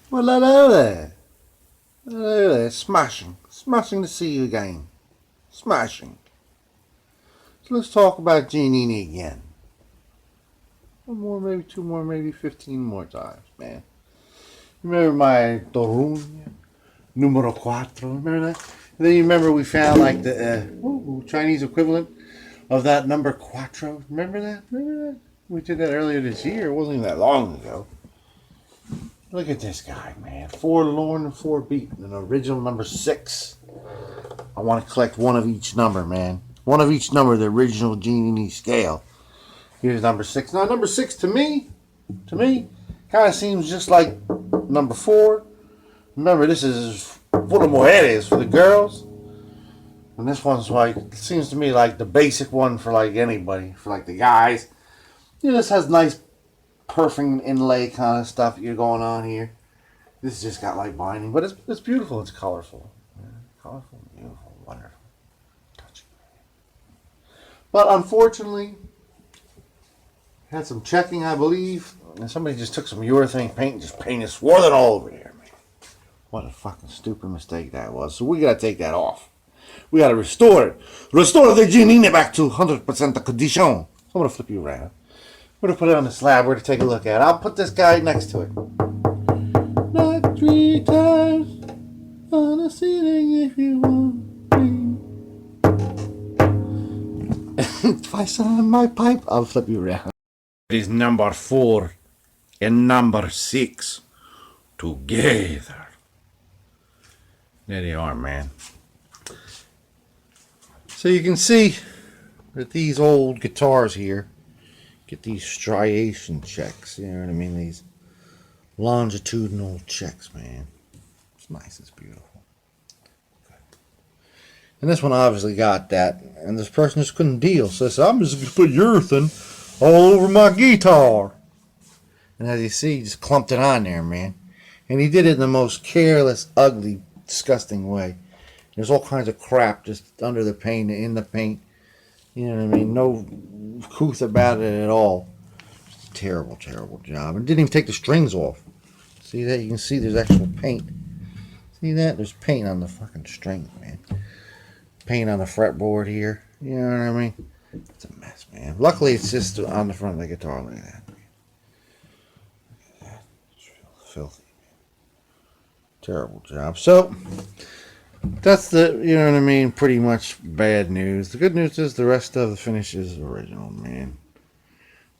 Well, hello there. Hello there. Smashing. Smashing to see you again. Smashing. So let's talk about Giannini again. One more, maybe two more, maybe 15 more times, man. Remember my Torun numero cuatro? Remember that? And then you remember we found like the Chinese equivalent of that number quattro. Remember that? Remember that? We did that earlier this year. It wasn't even that long ago. Look at this guy, man. Forlorn and four beat. An original number 6. I want to collect one of each number, man. One of each number, the original Giannini scale. Here's number 6. Now, number 6 to me, kind of seems just like number 4. Remember, this is for the mujeres, for the girls. And this one's like, it seems to me like the basic one for like anybody, for like the guys. You know, this has nice perfect inlay kind of stuff you're going on here. This has just got like binding, but it's beautiful. It's colorful. Yeah, colorful, beautiful, wonderful. Touching. But unfortunately, had some checking, I believe, and somebody just took some urethane paint and just painted, swirled it all over there, man. What a fucking stupid mistake that was. So we gotta take that off. We gotta restore it. Restore the Giannini back to 100% condition. So I'm gonna flip you around. We're gonna put it on the slab. We're gonna take a look at it. I'll put this guy next to it. Not 3 times on the ceiling if you want me. Twice on my pipe. I'll flip you around. It is number 4 and number 6 together. There they are, man. So you can see that these old guitars here get these striation checks, you know what I mean? These longitudinal checks, man. It's nice, it's beautiful. Good. And this one obviously got that, and this person just couldn't deal, so I said, I'm just going to put urethane all over my guitar. And as you see, he just clumped it on there, man. And he did it in the most careless, ugly, disgusting way. There's all kinds of crap just under the paint, in the paint. You know what I mean? No couth about it at all. Just a terrible, terrible job. And didn't even take the strings off. See that? You can see there's actual paint. See that? There's paint on the fucking strings, man. Paint on the fretboard here. You know what I mean? It's a mess, man. Luckily, it's just on the front of the guitar. Look at that. Look at that. It's real filthy, man. Terrible job. So, that's the, you know what I mean, pretty much bad news. The good news is the rest of the finish is original, man.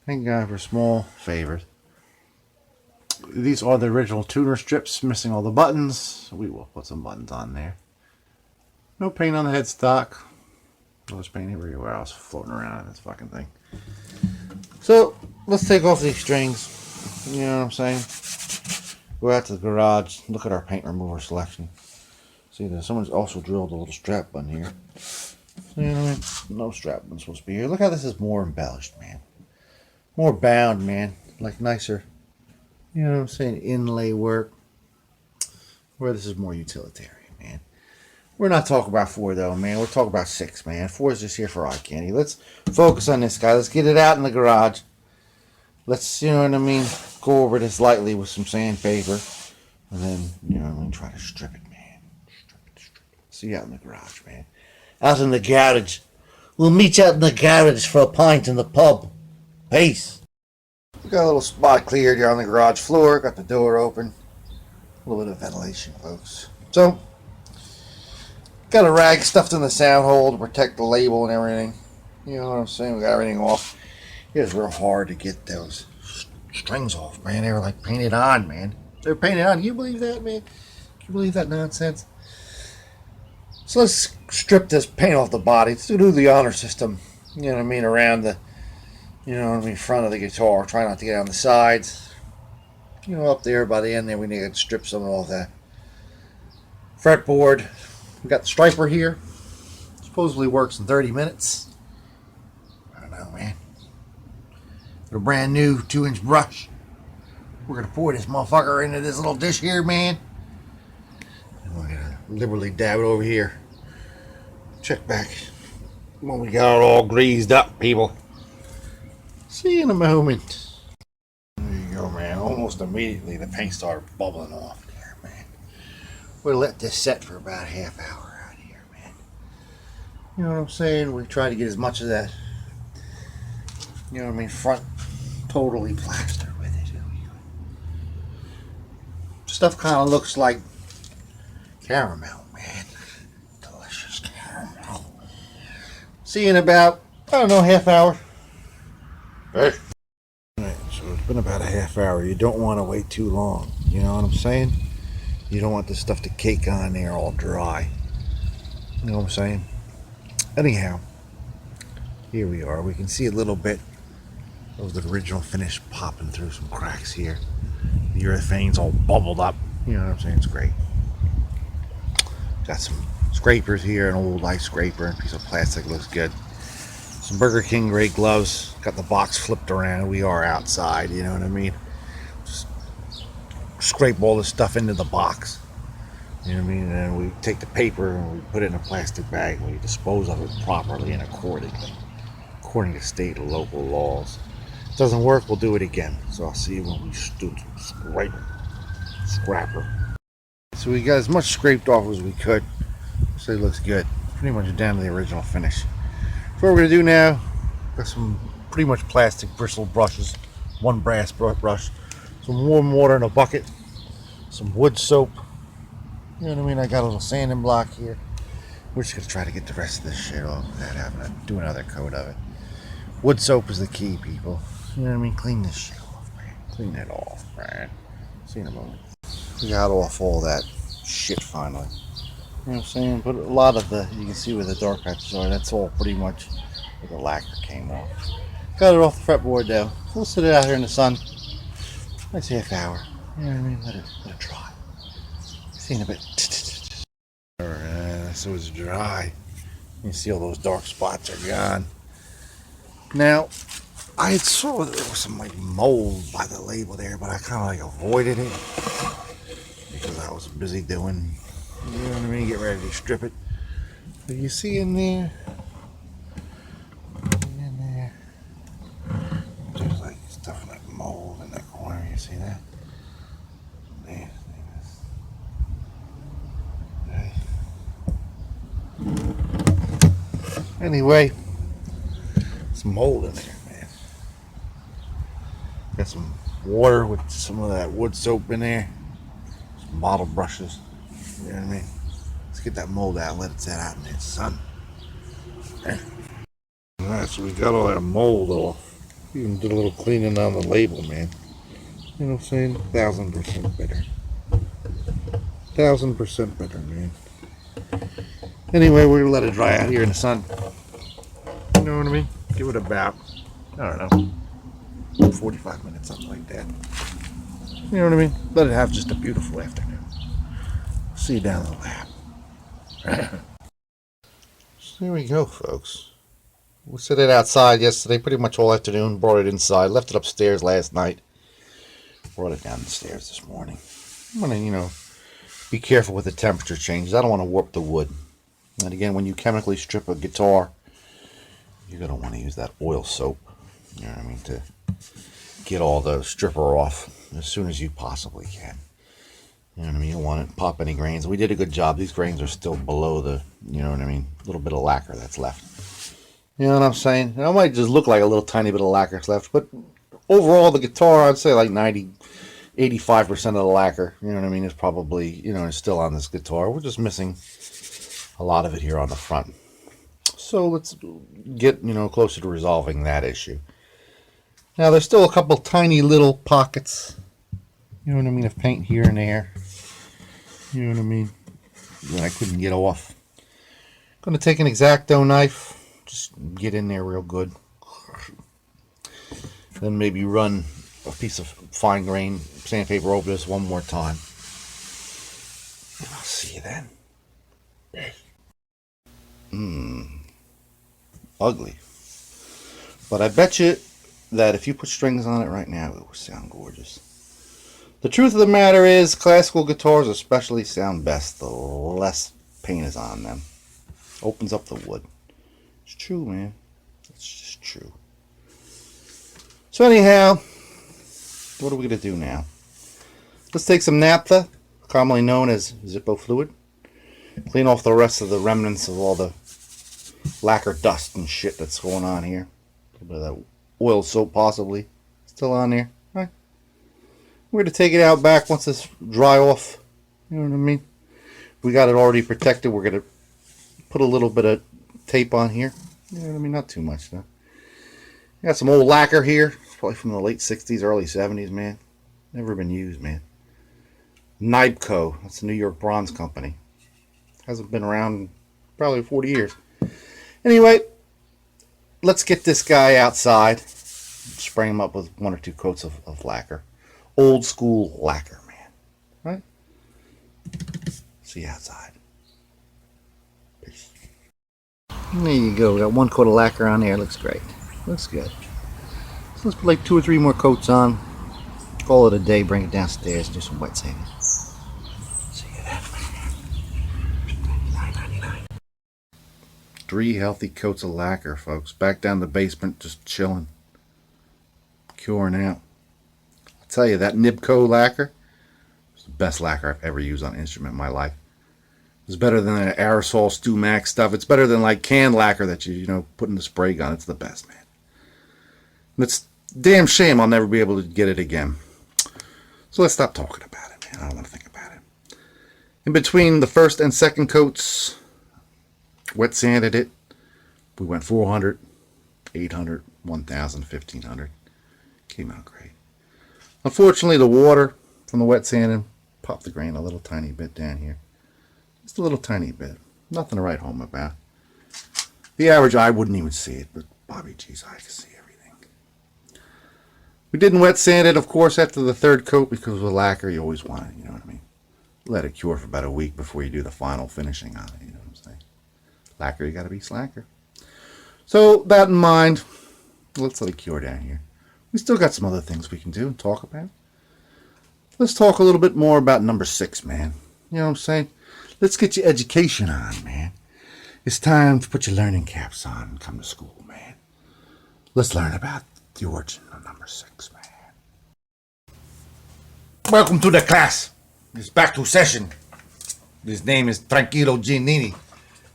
Thank God for small favors. These are the original tuner strips, missing all the buttons. We will put some buttons on there. No paint on the headstock. There's paint everywhere else floating around in this fucking thing. So, let's take off these strings. You know what I'm saying? Go out to the garage, look at our paint remover selection. See, there's someone's also drilled a little strap button here. You know what I mean? No strap button's supposed to be here. Look how this is more embellished, man. More bound, man. Like nicer, you know what I'm saying, inlay work. Where this is more utilitarian, man. We're not talking about 4, though, man. We're talking about 6, man. 4 is just here for eye candy. Let's focus on this guy. Let's get it out in the garage. Let's, you know what I mean, go over this lightly with some sandpaper. And then, you know what I mean, try to strip it. See you out in the garage, man. Out in the garage. We'll meet you out in the garage for a pint in the pub. Peace. We got a little spot cleared here on the garage floor. Got the door open. A little bit of ventilation, folks. So, got a rag stuffed in the sound hole to protect the label and everything. You know what I'm saying? We got everything off. It was real hard to get those strings off, man. They were like painted on, man. They were painted on. Can you believe that, man? Can you believe that nonsense? So let's strip this paint off the body. Let's do the honor system, you know what I mean, around the, you know what I mean, front of the guitar. Try not to get on the sides. You know, up there by the end there, we need to strip some of all that fretboard. We got the striper here. Supposedly works in 30 minutes. I don't know, man. With a brand new 2-inch brush. We're going to pour this motherfucker into this little dish here, man. And we're going to liberally dab it over here. Check back when we got it all greased up, people. See you in a moment. There you go, man. Almost almost immediately the paint started bubbling off there, man. We'll let this set for about a half hour out here, man. You know what I'm saying? We try to get as much of that, you know what I mean, front totally plastered with it. Stuff kind of looks like caramel, man. Delicious caramel. See you in about, I don't know, half hour. Hey. Alright, so it's been about a half hour. You don't want to wait too long. You know what I'm saying? You don't want this stuff to cake on there all dry. You know what I'm saying? Anyhow, here we are. We can see a little bit of the original finish popping through some cracks here. The urethane's all bubbled up. You know what I'm saying? It's great. Got some scrapers here, an old ice scraper, and a piece of plastic. Looks good. Some Burger King grade gloves. Got the box flipped around. We are outside, you know what I mean? Just scrape all this stuff into the box. You know what I mean? And then we take the paper and we put it in a plastic bag and we dispose of it properly and accordingly, according to state and local laws. If it doesn't work, we'll do it again. So I'll see you when we scrapper. So we got as much scraped off as we could. So it looks good. Pretty much down to the original finish. So what we're going to do now, got some pretty much plastic bristle brushes, one brass brush, some warm water in a bucket, some wood soap. You know what I mean? I got a little sanding block here. We're just going to try to get the rest of this shit off without having to do another coat of it. Wood soap is the key, people. You know what I mean? Clean this shit off, man. Clean it off, man. See you in a moment. We got off all that shit finally. You know what I'm saying? But a lot of the, you can see where the dark patches are, that's all pretty much where the lacquer came off. Got it off the fretboard though. We'll sit it out here in the sun. Nice half hour. You know what I mean? Let it dry. See in a bit. Alright, so it's dry. You can see all those dark spots are gone. Now, I had saw that there was some like mold by the label there, but I kind of like avoided it because I was busy doing, you know what I mean, get ready to strip it. But you see in there, there's like stuff like mold in that corner. You see that? There. Anyway, some mold in there, man. Got some water with some of that wood soap in there. Some bottle brushes. You know what I mean? Let's get that mold out. Let it set out in the sun. Alright, so we got all that mold off. Even did a little cleaning on the label, man. You know what I'm saying? 1000% better. 1000% better, man. Anyway, we're gonna let it dry out here in the sun. You know what I mean? Give it about, I don't know, 45 minutes, something like that. You know what I mean? Let it have just a beautiful afternoon. See you down the lab. So there we go, folks. We set it outside yesterday, pretty much all afternoon. Brought it inside, left it upstairs last night. Brought it down the stairs this morning. I'm gonna, you know, be careful with the temperature changes. I don't want to warp the wood. And again, when you chemically strip a guitar, you're going to want to use that oil soap, you know what I mean, to get all the stripper off as soon as you possibly can. You know what I mean? You don't want to pop any grains. We did a good job. These grains are still below the, you know what I mean, little bit of lacquer that's left. You know what I'm saying? It might just look like a little tiny bit of lacquer left, but overall the guitar, I'd say like 85% of the lacquer, you know what I mean, is probably, you know, is still on this guitar. We're just missing a lot of it here on the front. So let's get, you know, closer to resolving that issue. Now there's still a couple tiny little pockets, you know what I mean, of paint here and there. You know what I mean? That I couldn't get off. I'm going to take an X-Acto knife, just get in there real good. Then maybe run a piece of fine grain sandpaper over this one more time. And I'll see you then. Ugly. But I bet you that if you put strings on it right now, it will sound gorgeous. The truth of the matter is, classical guitars especially sound best the less paint is on them. Opens up the wood. It's true, man. It's just true. So anyhow, what are we going to do now? Let's take some naphtha, commonly known as Zippo fluid. Clean off the rest of the remnants of all the lacquer dust and shit that's going on here. A little bit of that oil soap possibly still on there. All right. We're going to take it out back once it's dry off. You know what I mean? We got it already protected. We're going to put a little bit of tape on here. You know what I mean? Not too much though. Got some old lacquer here. It's probably from the late 60s, early 70s, man. Never been used, man. NYBCO. That's the New York Bronze Company. Hasn't been around probably 40 years. Anyway, let's get this guy outside. Spray him up with 1 or 2 coats of lacquer. Old school lacquer, man. Right? See you outside. Peace. There you go. Got 1 coat of lacquer on there. Looks great. Looks good. So let's put like 2 or 3 more coats on. Call it a day. Bring it downstairs. Do some wet sanding. See you then. 3 healthy coats of lacquer, folks. Back down the basement, just chilling, curing out. I'll tell you, that NYBCO lacquer is the best lacquer I've ever used on an instrument in my life. It's better than the aerosol Stu Max stuff. It's better than like canned lacquer that you know put in the spray gun. It's the best, man. And it's a damn shame I'll never be able to get it again. So let's stop talking about it, man. I don't want to think about it. In between the first and second coats, wet sanded it. We went 400, 800, 1000, 1500. Came out great. Unfortunately, the water from the wet sanding popped the grain a little tiny bit down here. Just a little tiny bit. Nothing to write home about. The average eye wouldn't even see it, but Bobby G's eye can see everything. We didn't wet sand it, of course, after the 3rd coat because with lacquer, you always want it, you know what I mean? Let it cure for about a week before you do the final finishing on it, you know what I'm saying? Lacquer, you gotta be slacker. So, that in mind, let's let it cure down here. We still got some other things we can do and talk about. Let's talk a little bit more about number 6, man. You know what I'm saying? Let's get your education on, man. It's time to put your learning caps on and come to school, man. Let's learn about the origin of number 6, man. Welcome to the class. It's back to session. His name is Tranquilo Giannini.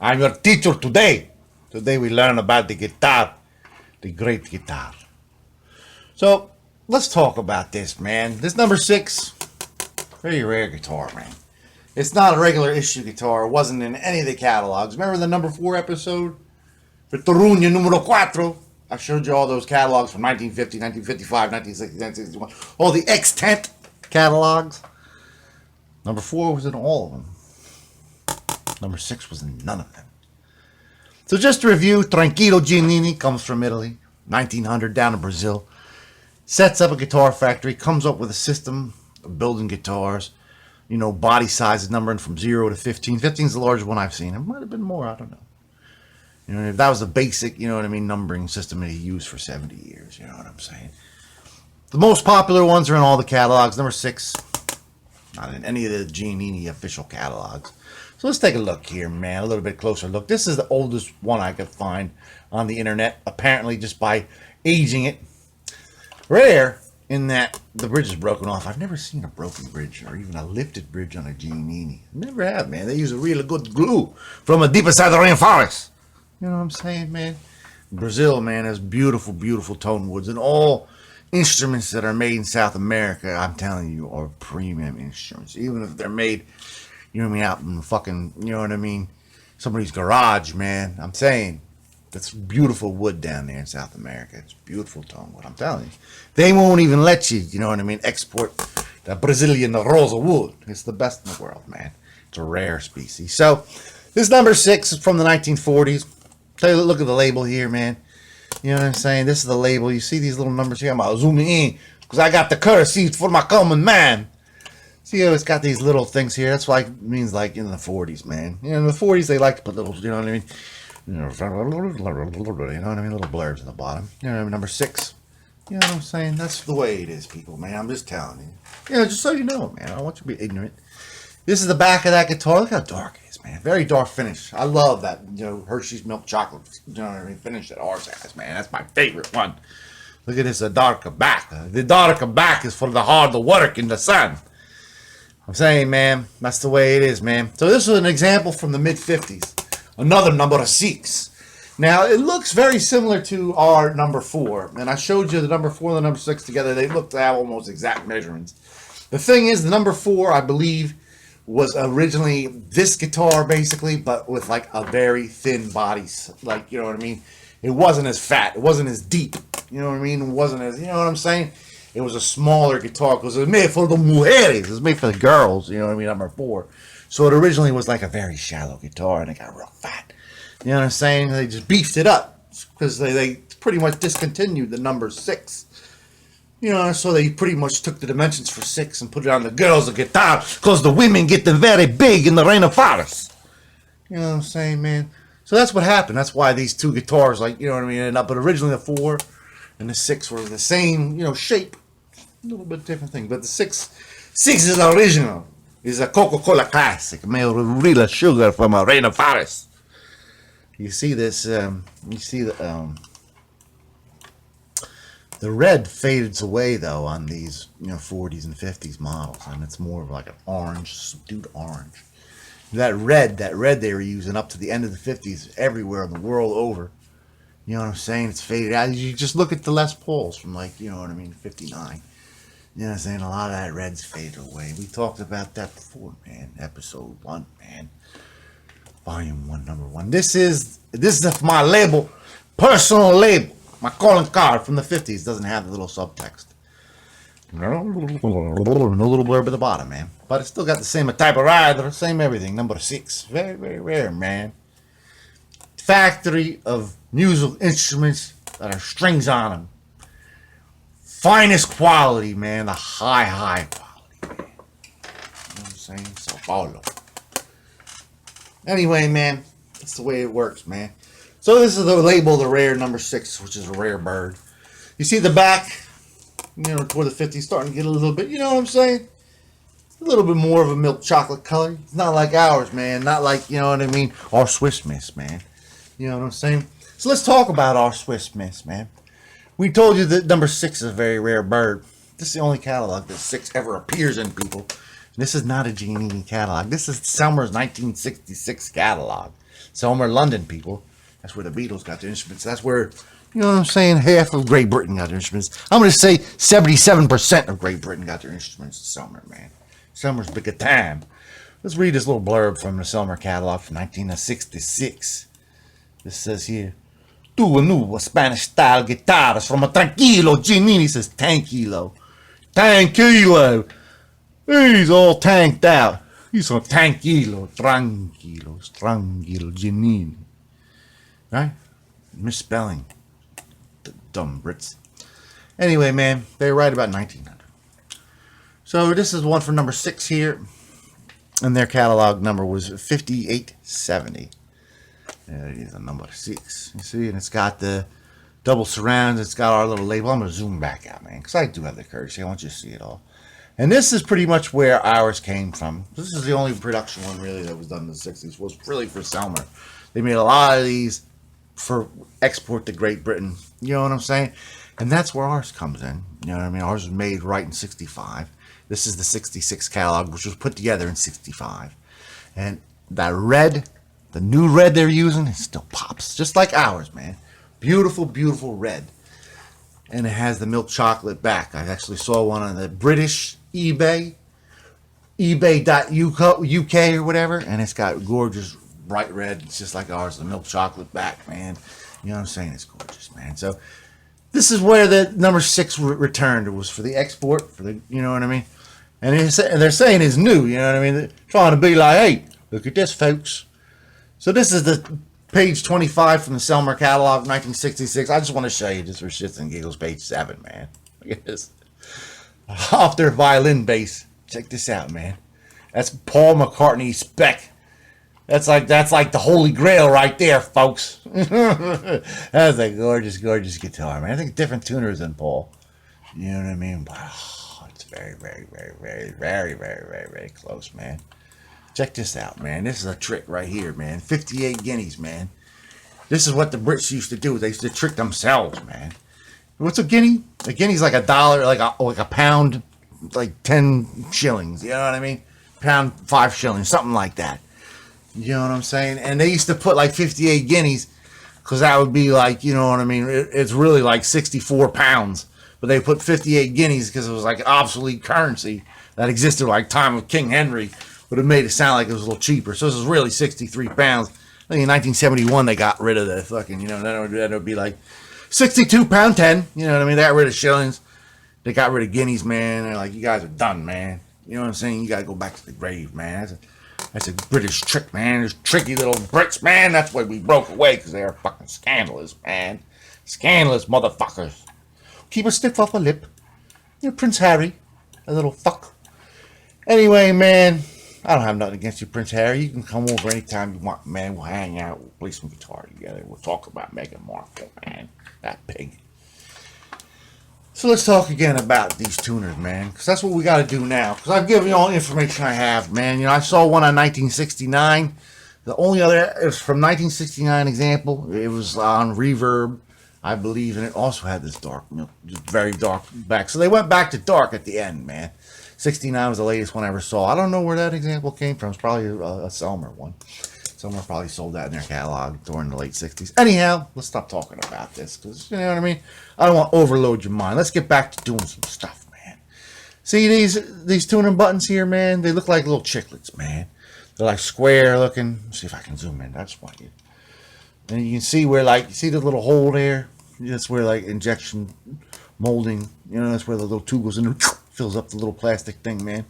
I'm your teacher today. Today we learn about the guitar, the great guitar. So let's talk about this, man. This number 6, very rare guitar, man. It's not a regular issue guitar. It wasn't in any of the catalogs. Remember the number 4 episode? Vittorunia numero 4. I showed you all those catalogs from 1950, 1955, 1960, 1961. All the extant catalogs. Number 4 was in all of them. Number 6 was in none of them. So just to review, Tranquilo Giannini comes from Italy, 1900 down to Brazil. Sets up a guitar factory, comes up with a system of building guitars. You know, body sizes numbering from 0 to 15. 15 is the largest one I've seen. It might have been more, I don't know. You know, if that was the basic, you know what I mean, numbering system that he used for 70 years. You know what I'm saying? The most popular ones are in all the catalogs. Number 6, not in any of the Giannini official catalogs. So let's take a look here, man. A little bit closer look. This is the oldest one I could find on the internet, apparently just by aging it. Rare in that the bridge is broken off. I've never seen a broken bridge or even a lifted bridge on a Giannini. Never have, man. They use a really good glue from the deeper side of the rainforest. You know what I'm saying, man? Brazil, man, has beautiful, beautiful tone woods. And all instruments that are made in South America, I'm telling you, are premium instruments. Even if they're made, you know what I mean, out in fucking, you know what I mean, somebody's garage, man. I'm saying, that's beautiful wood down there in South America. It's beautiful tone wood, I'm telling you. They won't even let you, you know what I mean, export the Brazilian rosa wood. It's the best in the world, man. It's a rare species. So, this number 6 is from the 1940s. Look at the label here, man. You know what I'm saying? This is the label. You see these little numbers here? I'm going to zoom in because I got the courtesy for my common man. See how it's got these little things here? That's why it means like in the 40s, man. You know, in the 40s, they like to put little, you know what I mean? You know what I mean? Little blurbs in the bottom. You know what I mean? Number 6. You know what I'm saying? That's the way it is, people, man. I'm just telling you. You know, just so you know, man. I don't want you to be ignorant. This is the back of that guitar. Look how dark it is, man. Very dark finish. I love that, you know, Hershey's milk chocolate, you know what I mean, finish that ours has, man. That's my favorite one. Look at this, a darker back. The darker back is for the harder work in the sun. I'm saying, man, that's the way it is, man. So this is an example from the mid-50s. Another number 6. Now, it looks very similar to our number 4. And I showed you the number 4 and the number 6 together. They look to have almost exact measurements. The thing is, the number 4, I believe, was originally this guitar, basically, but with like a very thin body. Like, you know what I mean? It wasn't as fat. It wasn't as deep. You know what I mean? It wasn't as, you know what I'm saying? It was a smaller guitar because it was made for the mujeres. It was made for the girls, you know what I mean? Number 4. So it originally was like a very shallow guitar and it got real fat. You know what I'm saying? They just beefed it up because they pretty much discontinued the number 6. You know, so they pretty much took the dimensions for 6 and put it on the girls' guitar because the women get them very big in the rainforest. You know what I'm saying, man? So that's what happened. That's why these two guitars, like, you know what I mean, ended up. But originally the 4 and the 6 were the same, you know, shape. A little bit different thing. But the 6 is the original. It's a Coca-Cola classic made with real sugar from a rainforest. You see this, you see the red fades away, though, on these, you know, 40s and 50s models. And it's more of like an orange, subdued orange. That red they were using up to the end of the 50s everywhere in the world over. You know what I'm saying? It's faded out. You just look at the Les Pauls from, like, you know what I mean, 59. You know what I'm saying? A lot of that red's faded away. We talked about that before, man. Episode 1, man. Volume 1, number 1. This is my label, personal label. My calling card from the 50s doesn't have the little subtext. No little blurb at the bottom, man. But it's still got the same type of rider, same everything. Number 6. Very, very rare, man. Factory of musical instruments that are strings on them. Finest quality, man. The high quality, man. You know what I'm saying? Sao Paulo. Anyway, man, that's the way it works, man. So this is the label, the rare number 6, which is a rare bird. You see the back, you know, toward the 50s, starting to get a little bit, you know what I'm saying? A little bit more of a milk chocolate color. It's not like ours, man. Not like, you know what I mean, our Swiss Miss, man. You know what I'm saying? So let's talk about our Swiss Miss, man. We told you that number 6 is a very rare bird. This is the only catalog that 6 ever appears in, people. This is not a Giannini catalog. This is Selmer's 1966 catalog. Selmer, London, people. That's where the Beatles got their instruments. That's where, you know what I'm saying, half of Great Britain got their instruments. I'm going to say 77% of Great Britain got their instruments in Selmer, man. Selmer's big a time. Let's read this little blurb from the Selmer catalog from 1966. This says here, Two new Spanish-style guitars from a tranquilo Giannini. Says tranquilo. Tranquilo. He's all tanked out. He's so tranquilo. Tranquilo Giannini. Right? Misspelling. Dumb Brits. Anyway, man, they write about 1900. So this is one for number 6 here. And their catalog number was 5870. There it is, a number 6. You see, and it's got the double surrounds. It's got our little label. I'm going to zoom back out, man, because I do have the courtesy. I want you to see it all. And this is pretty much where ours came from. This is the only production one, really, that was done in the 60s. Was really for Selmer. They made a lot of these for export to Great Britain. You know what I'm saying? And that's where ours comes in. You know what I mean? Ours was made right in 65. This is the 66 catalog, which was put together in 65. And that red, the new red they're using, it still pops. Just like ours, man. Beautiful, beautiful red. And it has the milk chocolate back. I actually saw one on the British eBay. eBay.uk or whatever. And it's got gorgeous bright red. It's just like ours, the milk chocolate back, man. You know what I'm saying? It's gorgeous, man. So this is where the number 6 returned. It was for the export, for the, you know what I mean? And they're saying it's new, you know what I mean? They're trying to be like, hey, look at this, folks. So this is the page 25 from the Selmer catalog, 1966. I just want to show you this for shits and giggles, page 7, man. Look at this. Off their violin bass. Check this out, man. That's Paul McCartney spec. That's like the Holy Grail right there, folks. That's a gorgeous, gorgeous guitar, man. I think different tuners than Paul. You know what I mean? But it's very, very, very, very, very, very, very, very close, man. Check this out, man. This is a trick right here, man. 58 guineas, man. This is what the Brits used to do. They used to trick themselves, man. What's a guinea? A guinea's like $1, like a pound, like 10 shillings. You know what I mean? pound 5 shillings, something like that. You know what I'm saying? And they used to put like 58 guineas, because that would be like, you know what I mean? It's really like 64 pounds. But they put 58 guineas because it was like obsolete currency that existed like time of King Henry. Would have made it sound like it was a little cheaper. So this is really 63 pounds. I think in 1971 they got rid of the fucking, you know, then it would be like 62 pound 10. You know what I mean? They got rid of shillings. They got rid of guineas, man. They're like, you guys are done, man. You know what I'm saying? You got to go back to the grave, man. That's a British trick, man. There's tricky little Brits, man. That's why we broke away, because they are fucking scandalous, man. Scandalous motherfuckers. Keep a stiff off a lip. You're Prince Harry, a little fuck. Anyway, man, I don't have nothing against you, Prince Harry. You can come over anytime you want, man. We'll hang out. We'll play some guitar together. We'll talk about Meghan Markle, man. That pig. So let's talk again about these tuners, man, because that's what we got to do now. Because I've given you all the information I have, man. You know, I saw one on 1969. The only other is from 1969 example. It was on Reverb, I believe, and it also had this dark, you know, just very dark back. So they went back to dark at the end, man. 69 was the latest one I ever saw. I don't know where that example came from. It's probably a Selmer one. Selmer probably sold that in their catalog during the late 60s. Anyhow, let's stop talking about this, because, you know what I mean? I don't want to overload your mind. Let's get back to doing some stuff, man. See these tuner buttons here, man? They look like little chiclets, man. They're like square looking. Let's see if I can zoom in. That's why. And you can see where, like, you see the little hole there? That's where, like, injection molding, you know, that's where the little tube goes in and fills up the little plastic thing, man.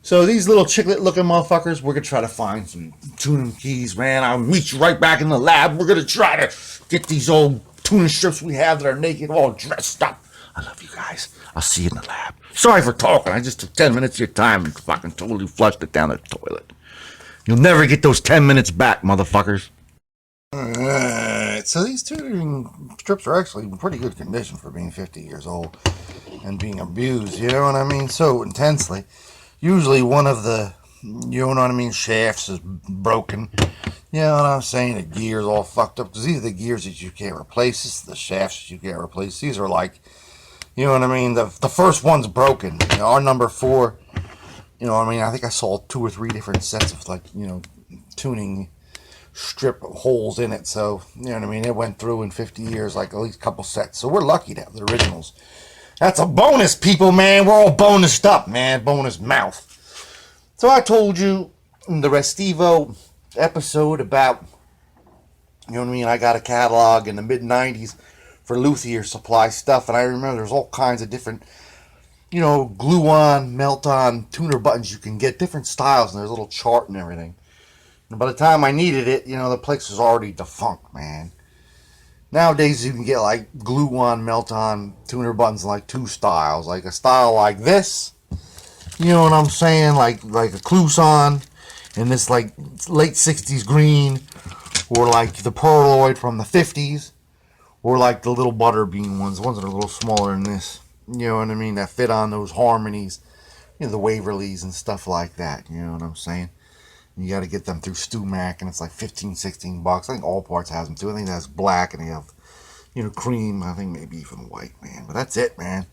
So these little chiclet looking motherfuckers, we're going to try to find some tuning keys, man. I'll meet you right back in the lab. We're going to try to get these old tuning strips we have that are naked all dressed up. I love you guys. I'll see you in the lab. Sorry for talking. I just took 10 minutes of your time and fucking totally flushed it down the toilet. You'll never get those 10 minutes back, motherfuckers. Alright, so these tuning strips are actually in pretty good condition for being 50 years old and being abused, you know what I mean, so intensely. Usually one of the, you know what I mean, shafts is broken. You know what I'm saying? The gear's all fucked up, because these are the gears that you can't replace. This is the shafts that you can't replace. These are like, you know what I mean, the first one's broken. You know, our number 4, you know what I mean, I think I saw 2 or 3 different sets of, like, you know, tuning strip holes in it. So, you know what I mean, it went through in 50 years, like at least a couple sets. So we're lucky to have the originals. That's a bonus, people, man. We're all bonused up, man. Bonus mouth. So I told you in the Restivo episode about, you know what I mean, I got a catalog in the mid-90s for luthier supply stuff, and I remember there's all kinds of different, you know, glue-on, melt-on tuner buttons you can get, different styles, and there's a little chart and everything. And by the time I needed it, you know, the place was already defunct, man. Nowadays, you can get, like, glue-on, melt-on tuner buttons in, like, 2 styles. Like, a style like this, you know what I'm saying? Like a Cluson, in this, like, late 60s green, or, like, the Pearloid from the 50s, or, like, the little butterbean ones, the ones that are a little smaller than this, you know what I mean, that fit on those harmonies, you know, the Waverleys and stuff like that, you know what I'm saying? You got to get them through StewMac, and it's like 15, 16 bucks. I think All Parts has them too. I think that's black, and they have, you know, cream. I think maybe even white, man. But that's it, man.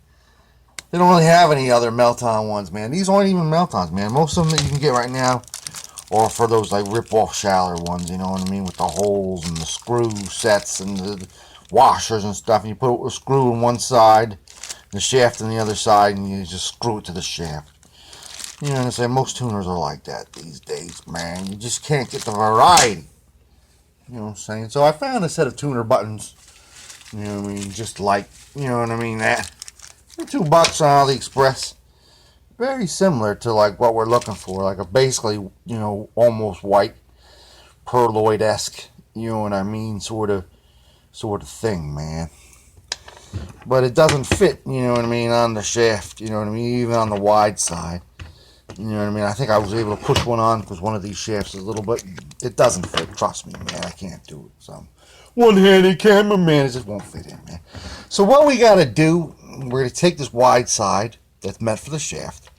They don't really have any other melt-on ones, man. These aren't even melt-ons, man. Most of them that you can get right now are for those, like, rip-off Schaller ones, you know what I mean? With the holes and the screw sets and the washers and stuff. And you put a screw on one side, the shaft on the other side, and you just screw it to the shaft. You know what I'm saying? Most tuners are like that these days, man. You just can't get the variety. You know what I'm saying? So I found a set of tuner buttons. You know what I mean? Just like, you know what I mean? That. For $2 on AliExpress. Very similar to like what we're looking for. Like a basically, you know, almost white Pearloid-esque, you know what I mean? Sort of thing, man. But it doesn't fit, you know what I mean, on the shaft, you know what I mean? Even on the wide side. You know what I mean? I think I was able to push one on because one of these shafts is a little bit... It doesn't fit. Trust me, man. I can't do it. So, one-handed cameraman, it just won't fit in, man. So what we got to do, we're going to take this wide side that's meant for the shaft,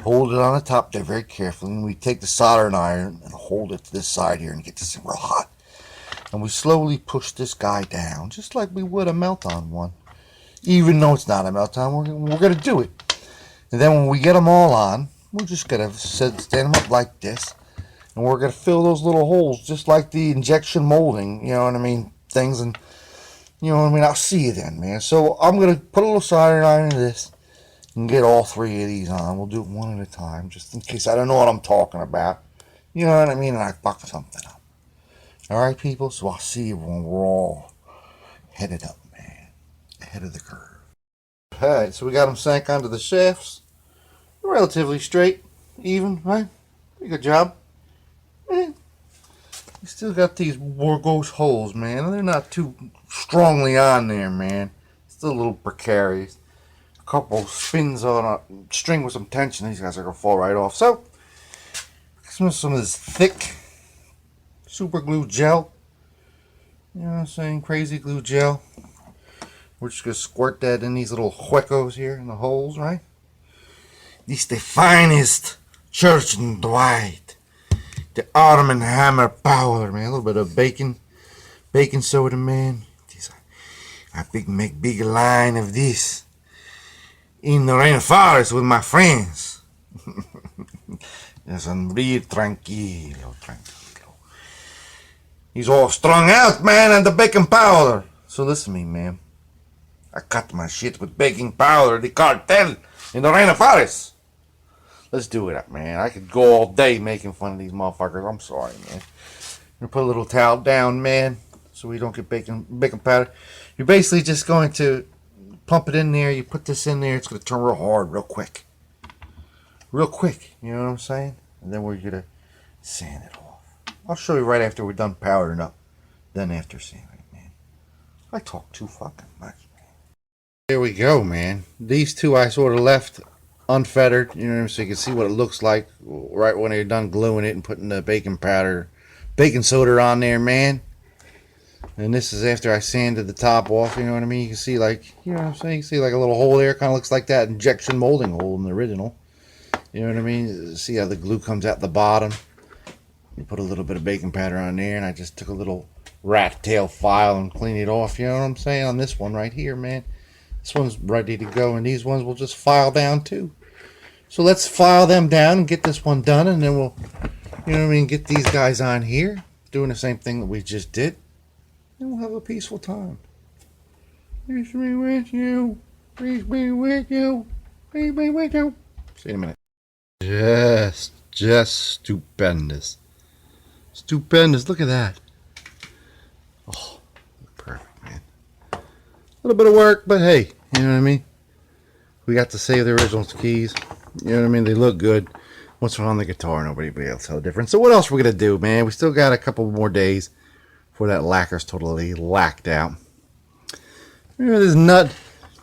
hold it on the top there very carefully, and we take the soldering iron and hold it to this side here and get this thing real hot. And we slowly push this guy down, just like we would a melt-on one. Even though it's not a melt-on, we're going to do it. And then when we get them all on, we're just gonna stand them up like this, and we're gonna fill those little holes just like the injection molding, you know what I mean, things, and you know what I mean. I'll see you then, man. So I'm gonna put a little soldering iron into this and get all three of these on. We'll do it one at a time, just in case I don't know what I'm talking about. You know what I mean? And I fuck something up. All right, people. So I'll see you when we're all headed up, man, ahead of the curve. All right. So we got them sank onto the shafts, relatively straight, even, right? Pretty good job. Eh. We still got these Wargos holes, man. They're not too strongly on there, man. Still a little precarious. A couple spins on a string with some tension. These guys are gonna fall right off. So, some of this thick super glue gel. You know what I'm saying? Crazy glue gel. We're just gonna squirt that in these little huecos here in the holes, right? This is the finest Church and Dwight. The Ottoman hammer powder, man. A little bit of baking soda, man. I make big line of this in the rainforest with my friends. Yes, and breathe tranquilo. He's all strung out, man, and the baking powder. So listen to me, man. I cut my shit with baking powder, the cartel in the rainforest. Let's do it up, man. I could go all day making fun of these motherfuckers. I'm sorry, man. I'm gonna put a little towel down, man, so we don't get baking powder. You're basically just going to pump it in there. You put this in there. It's gonna turn real hard, real quick. Real quick. You know what I'm saying? And then we're gonna sand it off. I'll show you right after we're done powdering up. Then after sanding, man. I talk too fucking much, man. There we go, man. These two I sort of left unfettered, you know, so you can see what it looks like right when you're done gluing it and putting the baking soda on there, man. And this is after I sanded the top off, you know what I mean? You can see, like, you know what I'm saying? You can see like a little hole there, kind of looks like that injection molding hole in the original. You know what I mean? See how the glue comes out the bottom? You put a little bit of baking powder on there, and I just took a little rat tail file and cleaned it off, you know what I'm saying? On this one right here, man. This one's ready to go, and these ones will just file down too. So let's file them down and get this one done, and then we'll, you know what I mean, get these guys on here, doing the same thing that we just did, and we'll have a peaceful time. Peace be with you. Peace be with you. Peace be with you. See you in a minute. Just stupendous. Stupendous. Look at that. Oh, perfect, man. A little bit of work, but hey, you know what I mean? We got to save the original keys. You know what I mean? They look good. Once we're on the guitar, nobody else tell the difference. So what else are we going to do, man? We still got a couple more days before that lacquer's totally lacked out. Remember this nut?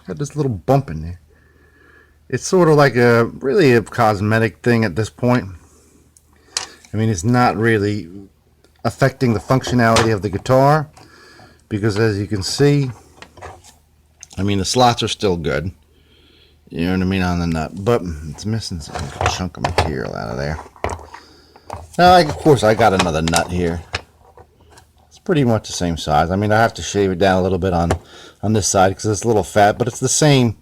Got this little bump in there. It's sort of like really a cosmetic thing at this point. I mean, it's not really affecting the functionality of the guitar, because as you can see, I mean, the slots are still good. You know what I mean, on the nut, but it's missing some chunk of material out of there. Now, of course, I got another nut here. It's pretty much the same size. I mean, I have to shave it down a little bit on this side because it's a little fat, but it's the same,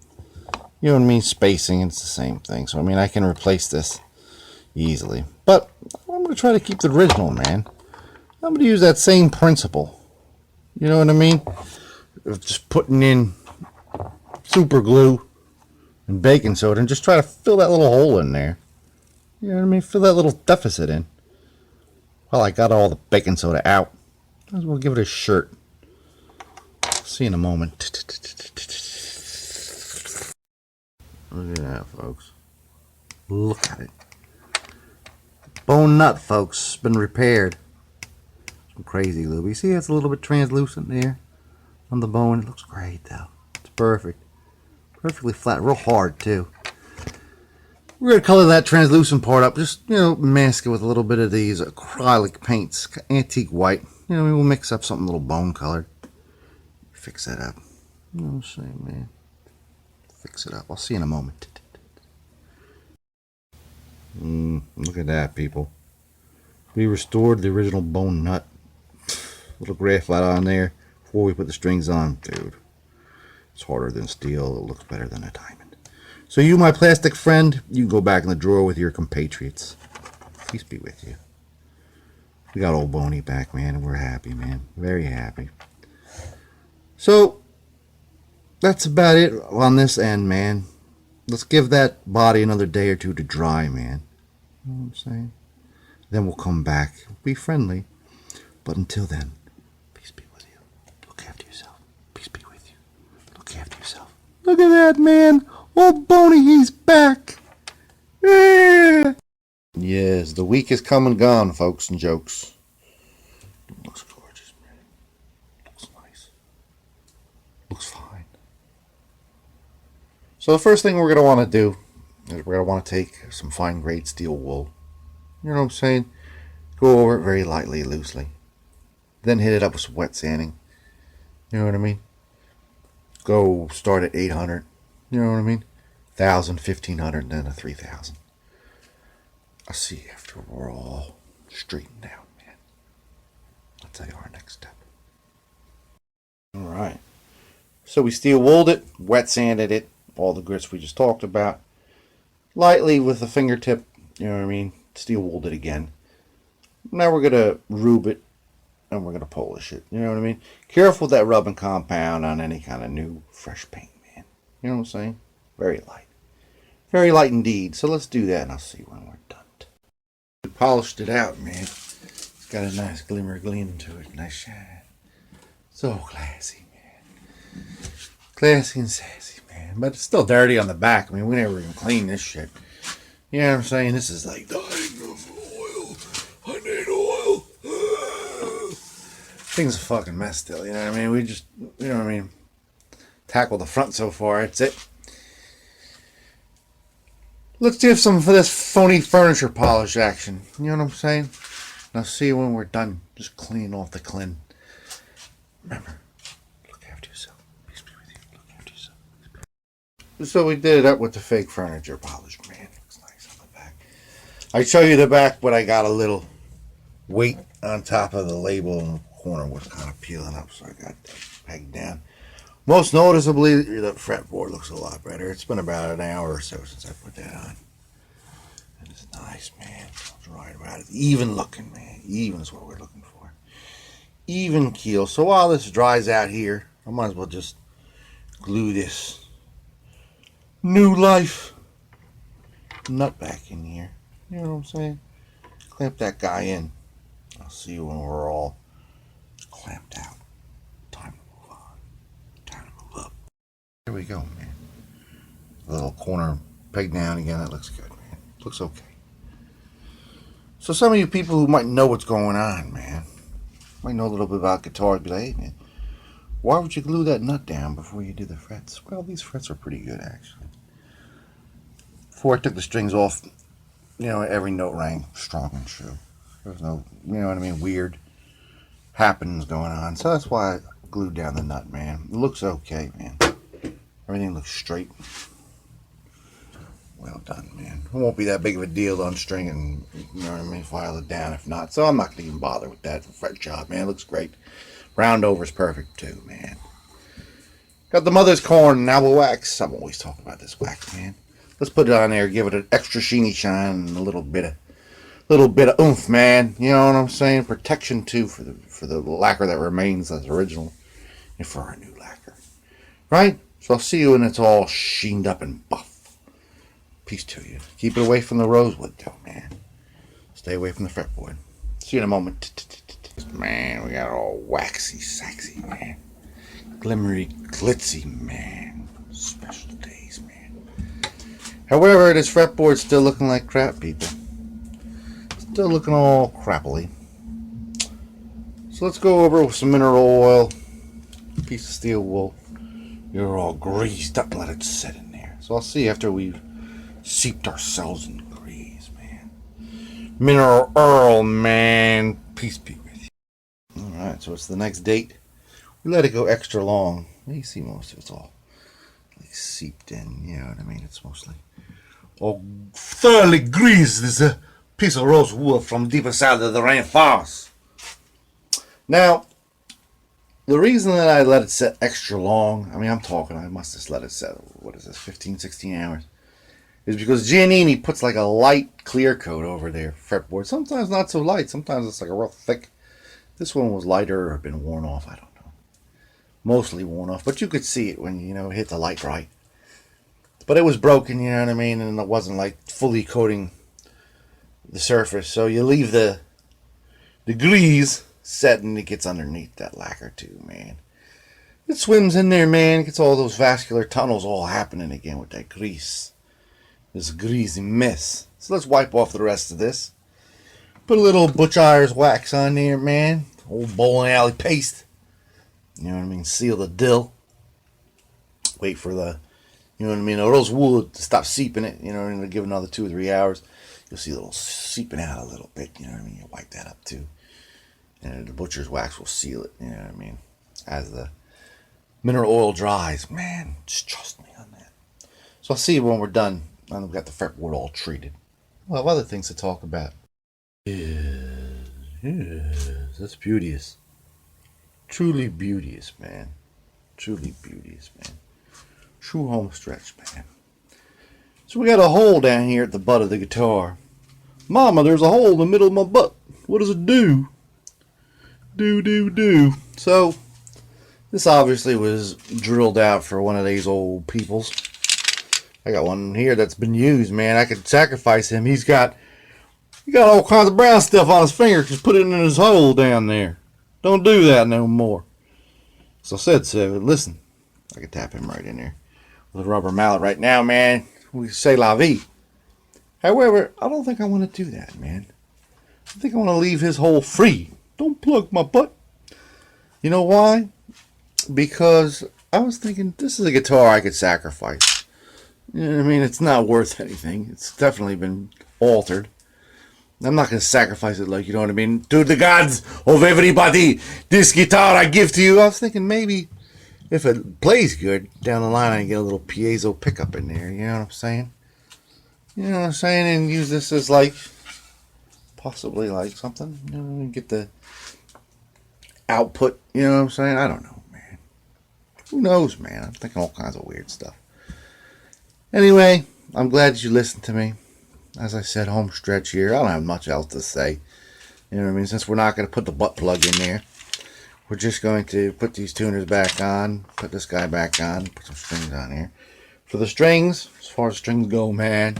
you know what I mean, spacing. It's the same thing. So, I mean, I can replace this easily. But I'm going to try to keep the original, man. I'm going to use that same principle. You know what I mean? Of just putting in super glue and baking soda and just try to fill that little hole in there. You know what I mean? Fill that little deficit in. Well, I got all the baking soda out. Might as well give it a shirt. See you in a moment. Look at that, folks. Look at it. Bone nut, folks. It's been repaired. Some crazy glue. You see it's a little bit translucent there on the bone. It looks great, though. It's perfect. Perfectly flat, real hard too. We're going to color that translucent part up. Just, you know, mask it with a little bit of these acrylic paints, antique white. You know, we'll mix up something a little bone colored. Fix that up. You know what I'm saying, man? Fix it up. I'll see you in a moment. Look at that, people. We restored the original bone nut. Little graphite on there before we put the strings on. Dude. It's harder than steel. It looks better than a diamond. So you, my plastic friend, you go back in the drawer with your compatriots. Peace be with you. We got old Boney back, man, and we're happy, man. Very happy. So, that's about it on this end, man. Let's give that body another day or two to dry, man. You know what I'm saying? Then we'll come back. Be friendly. But until then, peace be with you. Look after yourself. Peace be with you. Look after yourself. Look at that, man. Old Boney, he's back. Yeah. Yes, the week is come and gone, folks and jokes. It looks gorgeous, man. Looks nice. Looks fine. So the first thing we're going to want to do is we're going to want to take some fine grade steel wool. You know what I'm saying? Go over it very lightly, loosely. Then hit it up with some wet sanding. You know what I mean? Go start at 800. You know what I mean? 1,000, 1,500, and then a 3,000. I'll see you after we're all straightened out, man. I'll tell you our next step. Alright. So we steel wooled it, wet sanded it, all the grits we just talked about. Lightly with a fingertip, you know what I mean? Steel wooled it again. Now we're going to rube it and we're going to polish it. You know what I mean? Careful with that rubbing compound on any kind of new, fresh paint, man. You know what I'm saying? Very light. Very light indeed. So let's do that and I'll see you when we're done. We polished it out, man. It's got a nice glimmer gleam to it. Nice shine. So classy, man. Classy and sassy, man. But it's still dirty on the back. I mean, we never even cleaned this shit. You know what I'm saying? This is like dying of oil. I need oil. Thing's a fucking mess still, you know what I mean? We just, you know what I mean? Tackled the front so far. That's it. Let's give some for this phony furniture polish action. You know what I'm saying? And I'll see you when we're done. Just clean off the clean. Remember, look after yourself. Peace be with you. Look after yourself. So we did it up with the fake furniture polish, man. Looks nice on the back. I show you the back, but I got a little weight on top of the label in the corner was kind of peeling up, so I got that pegged down. Most noticeably, the fretboard looks a lot better. It's been about an hour or so since I put that on. And it's nice, man. It's right about it. Even looking, man. Even is what we're looking for. Even keel. So while this dries out here, I might as well just glue this new life nut back in here. You know what I'm saying? Clamp that guy in. I'll see you when we're all clamped out. Time to move on. Time to move up. There we go, man. A little corner pegged down again. That looks good, man. Looks okay. So some of you people who might know what's going on, man, might know a little bit about guitars, be like, hey, man, why would you glue that nut down before you do the frets? Well, these frets are pretty good, actually. Before I took the strings off, you know, every note rang strong and true. There was no, you know what I mean, weird happenings going on. So that's why I glued down the nut, man. It looks okay, man. Everything looks straight. Well done, man. It won't be that big of a deal to unstring and, you know what I mean, file it down if not. So I'm not going to even bother with that fret job, man. It looks great. Round over's perfect too, man. Got the mother's corn Nalba wax. I'm always talking about this wax, man. Let's put it on there, give it an extra sheeny shine and a little bit of oomph, man. You know what I'm saying? Protection too for the lacquer that remains as original and for our new lacquer. Right? So I'll see you when it's all sheened up and buff. Peace to you. Keep it away from the rosewood though, man. Stay away from the fretboard. See you in a moment. Man, we got all waxy, sexy, man. Glimmery, glitzy, man. Special days, man. However, this fretboard's still looking like crap, people. Still looking all crappily. So let's go over with some mineral oil, piece of steel wool. You're all greased up and let it sit in there. So I'll see after we've seeped ourselves in grease, man. Mineral oil, man. Peace be with you. Alright, so it's the next date. We let it go extra long. You see most of it's all like seeped in, you know what I mean? It's mostly all thoroughly greased. This piece of rosewood from deep inside of the rainforest. Now, the reason that I let it set extra long, I mean, I'm talking, I must have let it set, what is this, 15, 16 hours. is because Giannini puts like a light clear coat over their fretboard. Sometimes not so light. Sometimes it's like a real thick. This one was lighter or been worn off. I don't know. Mostly worn off, but you could see it when hit the light right. But it was broken, you know what I mean, and it wasn't like fully coating the surface. So you leave the grease set, and it gets underneath that lacquer too, man. It swims in there, man. It gets all those vascular tunnels all happening again with that grease. This greasy mess. So let's wipe off the rest of this. Put a little Butch Ayers wax on there, man. Old bowling alley paste. You know what I mean? Seal the dill. Wait for the, you know what I mean? Those wool to stop seeping it. You know what I mean? Give another 2 or 3 hours. You'll see a little seeping out a little bit. You know what I mean? You wipe that up too. And the butcher's wax will seal it. You know what I mean? As the mineral oil dries. Man, just trust me on that. So I'll see you when we're done. And we've got the fretboard all treated. We'll have other things to talk about. Yes, that's beauteous. Truly beauteous, man. Truly beauteous, man. True home stretch, man. So we got a hole down here at the butt of the guitar. Mama, there's a hole in the middle of my butt. What does it do? Do. So, this obviously was drilled out for one of these old peoples. I got one here that's been used, man. I could sacrifice him. He got all kinds of brown stuff on his finger. Just put it in his hole down there. Don't do that no more. So I said so. Listen, I could tap him right in there with a rubber mallet right now, man. We say la vie. However, I don't think I want to do that, man. I think I want to leave his hole free. Don't plug my butt. You know why? Because I was thinking this is a guitar I could sacrifice. You know what I mean? It's not worth anything. It's definitely been altered. I'm not going to sacrifice it like, you know what I mean? To the gods of everybody, this guitar I give to you. I was thinking maybe if it plays good down the line, I can get a little piezo pickup in there. You know what I'm saying? You know what I'm saying? And use this as like, possibly like something. You know, get the output. You know what I'm saying? I don't know, man. Who knows, man? I'm thinking all kinds of weird stuff. Anyway, I'm glad you listened to me. As I said, home stretch here. I don't have much else to say. You know what I mean? Since we're not going to put the butt plug in there, we're just going to put these tuners back on, put this guy back on, put some strings on here. For the strings, as far as strings go, man,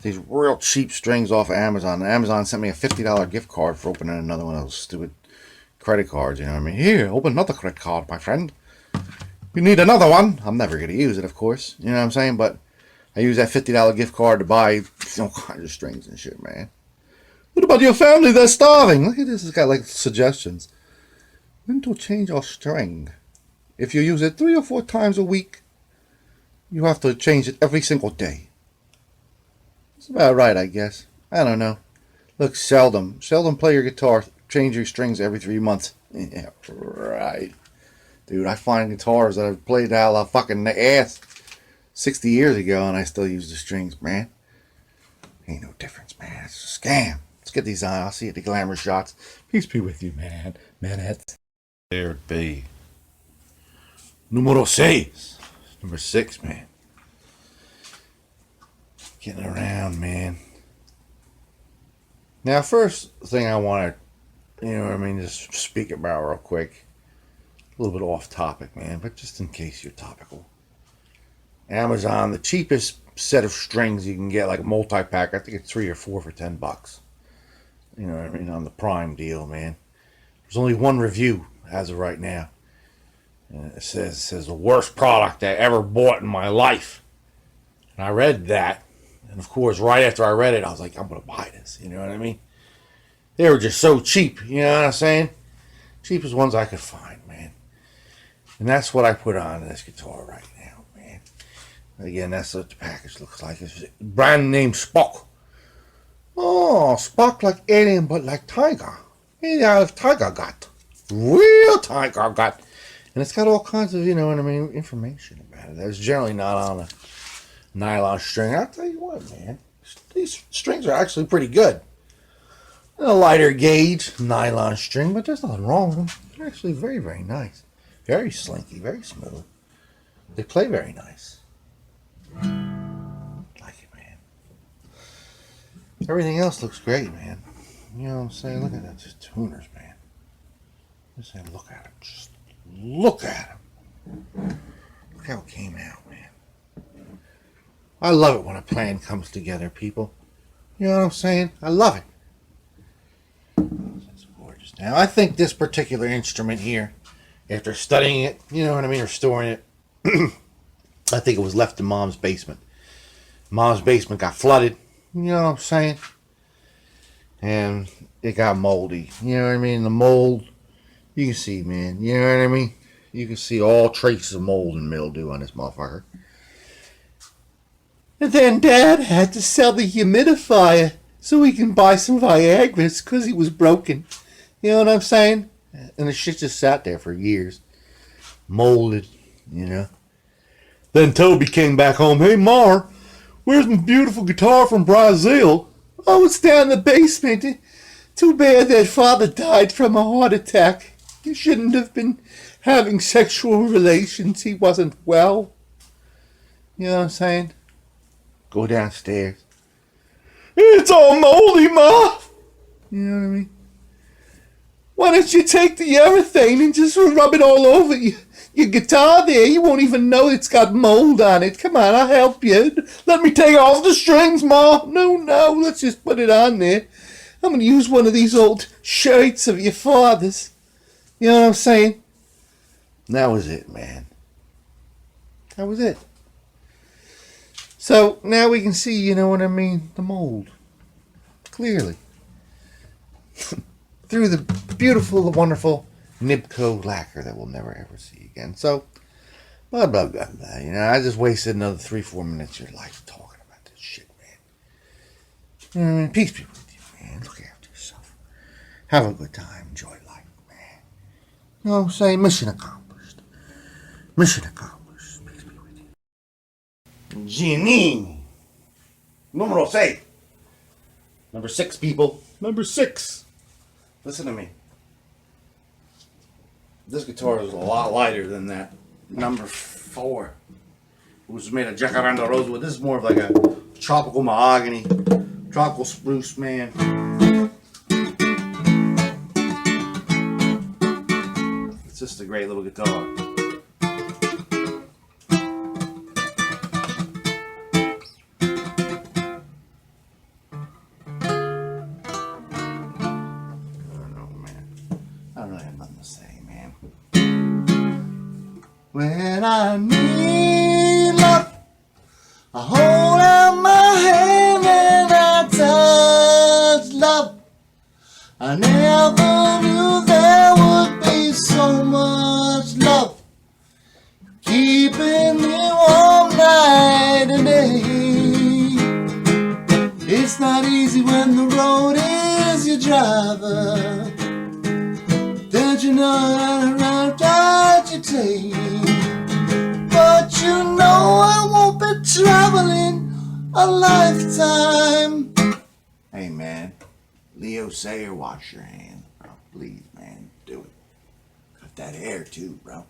these real cheap strings off of Amazon. Amazon sent me a $50 gift card for opening another one of those stupid credit cards. You know what I mean? Here, open another credit card, my friend. You need another one. I'm never going to use it, of course. You know what I'm saying? But I use that $50 gift card to buy all kinds of strings and shit, man. What about your family? They're starving. Look at this. It's got like suggestions. When to change your string. If you use it 3 or 4 times a week, you have to change it every single day. That's about right, I guess. I don't know. Look, seldom play your guitar. Change your strings every 3 months. Yeah, right. Dude, I find guitars that I've played out of fucking ass 60 years ago, and I still use the strings, man. Ain't no difference, man. It's a scam. Let's get these on. I'll see you at the glamour shots. Peace be with you, man. Manette. There it be. Numero 6. Number 6, man. Getting around, man. Now, first thing I want to, you know what I mean, just speak about real quick. A little bit off topic, man, but just in case you're topical. Amazon, the cheapest set of strings you can get, like a multi-pack, I think it's 3 or 4 for $10. You know what I mean, on the Prime deal, man. There's only one review as of right now. And it says the worst product I ever bought in my life. And I read that. And of course, right after I read it, I was like, I'm going to buy this. You know what I mean? They were just so cheap. You know what I'm saying? Cheapest ones I could find, man. And that's what I put on this guitar right now, man. Again, that's what the package looks like. It's brand name Spock. Oh, Spock like alien, but like tiger. Maybe I have tiger gut. Real tiger gut. And it's got all kinds of, you know what I mean, information about it. That's generally not on a nylon string. I'll tell you what, man. These strings are actually pretty good. A lighter gauge nylon string, but there's nothing wrong with them. They're actually very, very nice. Very slinky, very smooth. They play very nice. Like it, Everything else looks great, man. You know what I'm saying? Look at that, just tuners, man. Just say, look at them. Just look at them. Look how it came out, man. I love it when a plan comes together, people. You know what I'm saying? I love it. That's gorgeous. Now, I think this particular instrument here, after studying it, you know what I mean, or storing it, I think it was left in Mom's basement. Mom's basement got flooded. You know what I'm saying? And it got moldy. You know what I mean? The mold, you can see, man. You know what I mean? You can see all traces of mold and mildew on this motherfucker. And then Dad had to sell the humidifier so he can buy some Viagra's because he was broken. You know what I'm saying? And the shit just sat there for years. Molded, you know. Then Toby came back home. Hey, Mar, where's my beautiful guitar from Brazil? Oh, it's down in the basement. Too bad that father died from a heart attack. He shouldn't have been having sexual relations. He wasn't well. You know what I'm saying? Go downstairs. It's all moldy, Ma. You know what I mean? Why don't you take the urethane and just rub it all over your guitar there? You won't even know it's got mold on it. Come on, I'll help you. Let me take off the strings, Ma. No, let's just put it on there. I'm going to use one of these old shirts of your father's. You know what I'm saying? That was it, man. That was it. So now we can see, you know what I mean, the mold. Clearly. Through the beautiful, wonderful NYBCO lacquer that we'll never ever see again. So, blah, blah, blah, blah. You know, I just wasted another 3-4 minutes of your life talking about this shit, man. You know what I mean? Peace be with you, man. Look after yourself. Have a good time. Enjoy life, man. You know what I'm saying? Mission accomplished. Mission accomplished. Peace be with you. Giannini. Numero 6. Number 6, people. Number 6. Listen to me. This guitar is a lot lighter than that number 4, which was made of jacaranda rosewood. This is more of like a tropical mahogany, tropical spruce, man. It's just a great little guitar. When I need love, I hold out my hand and I touch love. I never knew there would be so much love, keeping me warm night and day. It's not easy when the road is your driver. Don't you know that you take? But you know I won't be traveling a lifetime. Hey man, Leo Sayer, wash your hand, bro. Please, man, do it. Got that hair too, bro.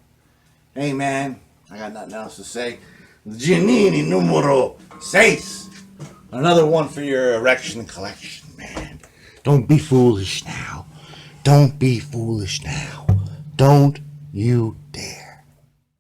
Hey man, I got nothing else to say. Giannini numero 6. Another one for your erection collection, man. Don't be foolish now. Don't be foolish now. Don't you dare.